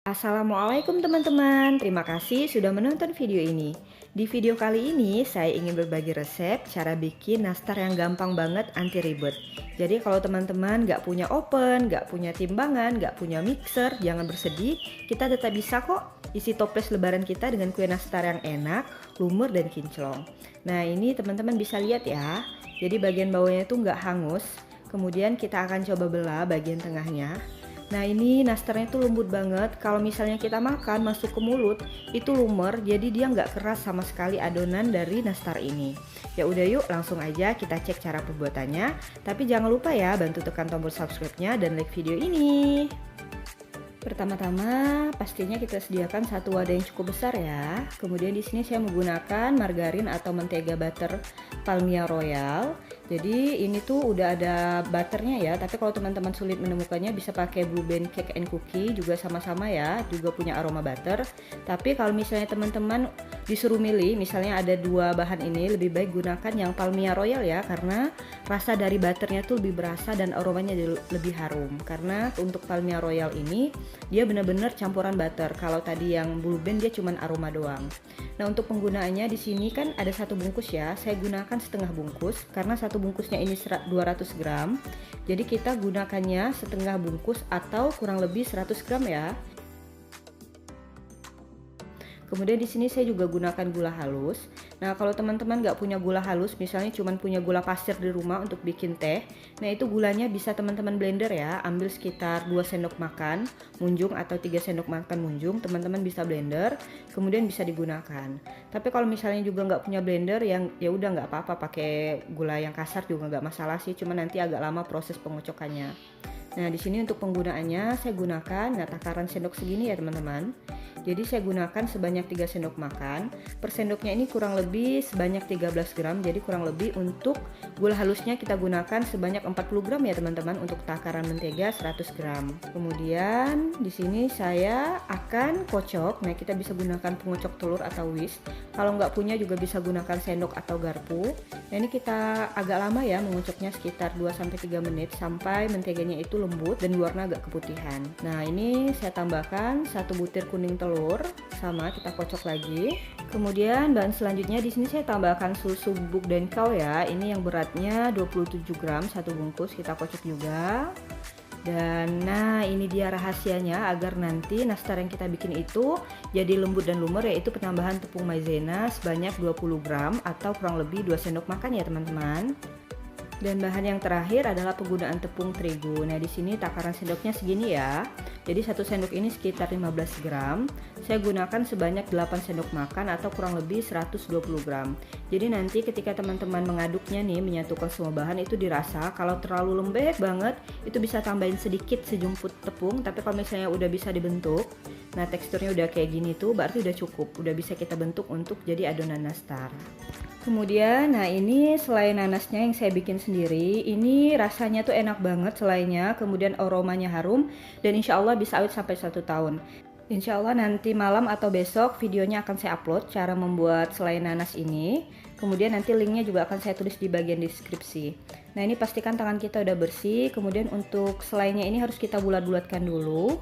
Assalamualaikum teman-teman, terima kasih sudah menonton video ini. Di video kali ini saya ingin berbagi resep cara bikin nastar yang gampang banget anti ribet. Jadi kalau teman-teman nggak punya oven, nggak punya timbangan, nggak punya mixer, jangan bersedih, kita tetap bisa kok isi toples lebaran kita dengan kue nastar yang enak, lumer dan kinclong. Nah ini teman-teman bisa lihat ya, jadi bagian bawahnya itu nggak hangus. Kemudian kita akan coba belah bagian tengahnya. Nah ini nastarnya tuh lembut banget. Kalau misalnya kita makan masuk ke mulut itu lumer, jadi dia nggak keras sama sekali adonan dari nastar ini. Ya udah yuk langsung aja kita cek cara pembuatannya. Tapi jangan lupa ya bantu tekan tombol subscribe-nya dan like video ini. Pertama-tama pastinya kita sediakan satu wadah yang cukup besar ya. Kemudian di sini saya menggunakan margarin atau mentega butter Palmia Royal. Jadi ini tuh udah ada butternya ya. Tapi kalau teman-teman sulit menemukannya bisa pakai Blue Band Cake and Cookie juga sama-sama ya. Juga punya aroma butter. Tapi kalau misalnya teman-teman disuruh milih, misalnya ada dua bahan ini, lebih baik gunakan yang Palmia Royal ya. Karena rasa dari butternya tuh lebih berasa dan aromanya lebih harum. Karena untuk Palmia Royal ini dia benar-benar campuran butter. Kalau tadi yang Blue Band dia cuman aroma doang. Nah untuk penggunaannya di sini kan ada satu bungkus ya. Saya gunakan setengah bungkus karena satu bungkusnya ini 200 gram. Jadi kita gunakannya setengah bungkus atau kurang lebih 100 gram ya. Kemudian di sini saya juga gunakan gula halus. Nah, kalau teman-teman nggak punya gula halus, misalnya cuma punya gula pasir di rumah untuk bikin teh, nah itu gulanya bisa teman-teman blender ya. Ambil sekitar 2 sendok makan munjung atau 3 sendok makan munjung, teman-teman bisa blender, kemudian bisa digunakan. Tapi kalau misalnya juga nggak punya blender, yang ya udah nggak apa-apa, pakai gula yang kasar juga nggak masalah sih, cuma nanti agak lama proses pengocokannya. Nah, di sini untuk penggunaannya saya gunakan takaran sendok segini ya teman-teman. Jadi saya gunakan sebanyak 3 sendok makan. Per sendoknya ini kurang lebih sebanyak 13 gram. Jadi kurang lebih untuk gula halusnya kita gunakan sebanyak 40 gram ya teman-teman. Untuk takaran mentega 100 gram. Kemudian di sini saya akan kocok. Nah kita bisa gunakan pengocok telur atau whisk. Kalau nggak punya juga bisa gunakan sendok atau garpu. Nah ini kita agak lama ya mengocoknya, sekitar 2-3 menit sampai menteganya itu lembut dan warna agak keputihan. Nah ini saya tambahkan 1 butir kuning telur, sama kita kocok lagi. Kemudian bahan selanjutnya di sini saya tambahkan susu bubuk dan kau ya. Ini yang beratnya 27 gram, satu bungkus kita kocok juga. Dan nah ini dia rahasianya agar nanti nastar yang kita bikin itu jadi lembut dan lumer, yaitu penambahan tepung maizena sebanyak 20 gram atau kurang lebih 2 sendok makan ya teman-teman. Dan bahan yang terakhir adalah penggunaan tepung terigu. Nah, di sini takaran sendoknya segini ya. Jadi 1 sendok ini sekitar 15 gram. Saya gunakan sebanyak 8 sendok makan atau kurang lebih 120 gram. Jadi nanti ketika teman-teman mengaduknya nih, menyatukan semua bahan itu dirasa kalau terlalu lembek banget, itu bisa tambahin sedikit sejumput tepung. Tapi kalau misalnya udah bisa dibentuk, nah teksturnya udah kayak gini tuh, berarti udah cukup. Udah bisa kita bentuk untuk jadi adonan nastar. Kemudian, nah ini selai nanasnya yang saya bikin sendiri. Ini rasanya tuh enak banget selainya, kemudian aromanya harum, dan insya Allah bisa awet sampai 1 tahun. Insya Allah nanti malam atau besok videonya akan saya upload cara membuat selai nanas ini. Kemudian nanti linknya juga akan saya tulis di bagian deskripsi. Nah ini pastikan tangan kita udah bersih. Kemudian untuk selainya ini harus kita bulat-bulatkan dulu.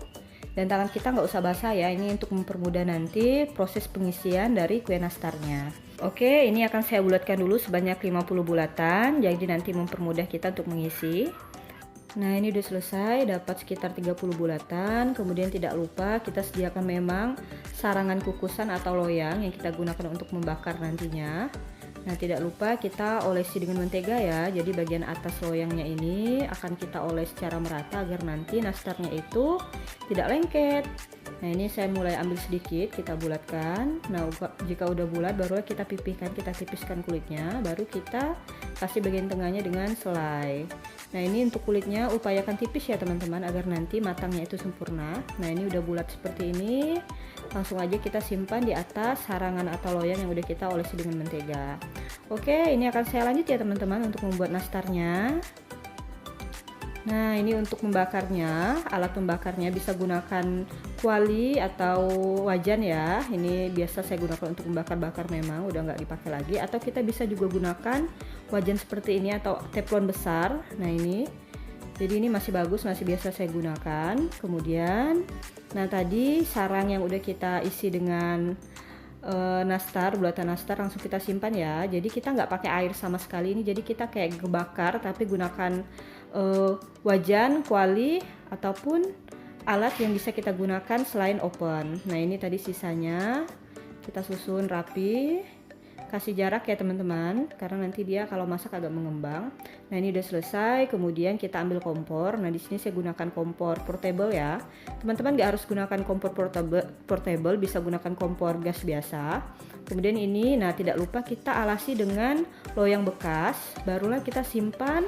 Dan tangan kita nggak usah basah ya, ini untuk mempermudah nanti proses pengisian dari kue nastarnya. Oke, ini akan saya bulatkan dulu sebanyak 50 bulatan, jadi nanti mempermudah kita untuk mengisi. Nah ini udah selesai, dapat sekitar 30 bulatan. Kemudian tidak lupa kita sediakan memang sarangan kukusan atau loyang yang kita gunakan untuk membakar nantinya. Nah tidak lupa kita olesi dengan mentega ya. Jadi bagian atas loyangnya ini akan kita oles secara merata agar nanti nastarnya itu tidak lengket. Nah ini saya mulai ambil sedikit, kita bulatkan. Nah jika udah bulat barulah kita pipihkan, kita tipiskan kulitnya. Baru kita kasih bagian tengahnya dengan selai. Nah ini untuk kulitnya upayakan tipis ya teman-teman agar nanti matangnya itu sempurna. Nah ini udah bulat seperti ini. Langsung aja kita simpan di atas sarangan atau loyang yang udah kita olesi dengan mentega. Oke, ini akan saya lanjut ya teman-teman untuk membuat nastarnya. Nah ini untuk membakarnya, alat pembakarnya bisa gunakan kuali atau wajan ya. Ini biasa saya gunakan untuk membakar-bakar, memang udah nggak dipakai lagi. Atau kita bisa juga gunakan wajan seperti ini atau teflon besar. Nah ini Jadi ini masih bagus, masih biasa saya gunakan. Kemudian, nah tadi sarang yang udah kita isi dengan nastar, bulatan nastar langsung kita simpan ya. Jadi kita nggak pakai air sama sekali ini. Jadi kita kayak ngebakar, tapi gunakan wajan, kuali ataupun alat yang bisa kita gunakan selain oven. Nah ini tadi sisanya kita susun rapi. Kasih jarak ya teman-teman, karena nanti dia kalau masak agak mengembang. Nah ini udah selesai. Kemudian kita ambil kompor. Nah di sini saya gunakan kompor portable ya. Teman-teman nggak harus gunakan kompor portable, bisa gunakan kompor gas biasa. Kemudian ini, nah tidak lupa kita alasi dengan loyang bekas. Barulah kita simpan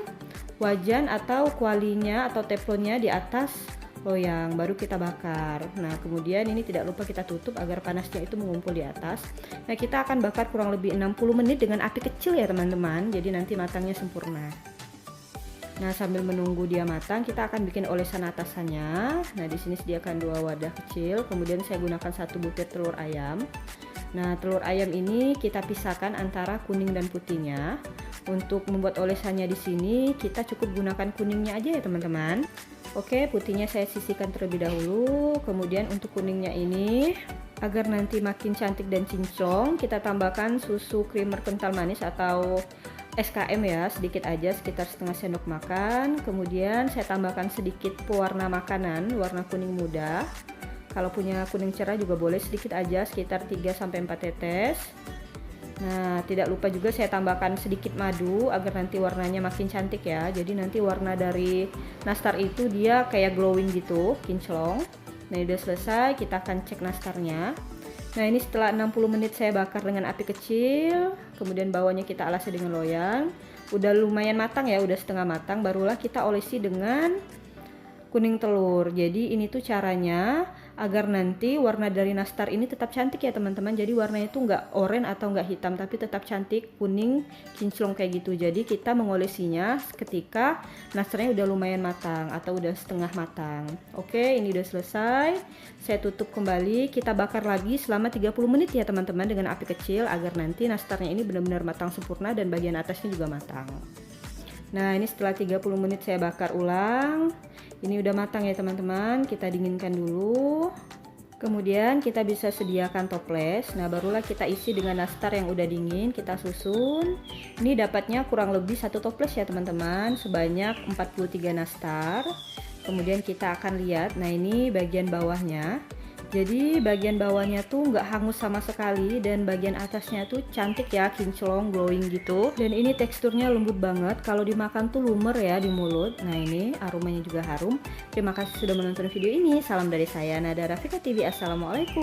wajan atau kualinya atau teflonnya di atas loyang, baru kita bakar. Nah kemudian ini tidak lupa kita tutup agar panasnya itu mengumpul di atas. Nah kita akan bakar kurang lebih 60 menit dengan api kecil ya teman-teman, jadi nanti matangnya sempurna. Nah sambil menunggu dia matang, kita akan bikin olesan atasannya. Nah di sini sediakan 2 wadah kecil, kemudian saya gunakan 1 butir telur ayam. Nah telur ayam ini kita pisahkan antara kuning dan putihnya. Untuk membuat olesannya di sini kita cukup gunakan kuningnya aja ya teman-teman. Oke, putihnya saya sisihkan terlebih dahulu. Kemudian untuk kuningnya ini, agar nanti makin cantik dan kinclong, kita tambahkan susu creamer kental manis atau SKM ya, sedikit aja, sekitar setengah sendok makan. Kemudian saya tambahkan sedikit pewarna makanan, warna kuning muda. Kalau punya kuning cerah juga boleh, sedikit aja, sekitar 3-4 tetes. Nah tidak lupa juga saya tambahkan sedikit madu agar nanti warnanya makin cantik ya. Jadi nanti warna dari nastar itu dia kayak glowing gitu, kinclong. Nah udah selesai, kita akan cek nastarnya. Nah ini setelah 60 menit saya bakar dengan api kecil, kemudian bawahnya kita alasi dengan loyang. Udah lumayan matang ya, udah setengah matang, barulah kita olesi dengan kuning telur. Jadi ini tuh caranya agar nanti warna dari nastar ini tetap cantik ya teman-teman. Jadi warnanya itu nggak oranye atau nggak hitam, tapi tetap cantik kuning kinclong kayak gitu. Jadi kita mengolesinya ketika nastarnya udah lumayan matang atau udah setengah matang. Oke, ini udah selesai. Saya tutup kembali, kita bakar lagi selama 30 menit ya teman-teman dengan api kecil agar nanti nastarnya ini benar-benar matang sempurna dan bagian atasnya juga matang. Nah ini setelah 30 menit saya bakar ulang. Ini udah matang ya teman-teman, kita dinginkan dulu. Kemudian kita bisa sediakan toples. Nah barulah kita isi dengan nastar yang udah dingin, kita susun. Ini dapatnya kurang lebih 1 toples ya teman-teman, sebanyak 43 nastar. Kemudian kita akan lihat, nah ini bagian bawahnya. Jadi bagian bawahnya tuh nggak hangus sama sekali dan bagian atasnya tuh cantik ya, kinclong, glowing gitu. Dan ini teksturnya lembut banget, kalau dimakan tuh lumer ya di mulut. Nah ini aromanya juga harum. Terima kasih sudah menonton video ini. Salam dari saya Nada Rafika TV. Assalamualaikum.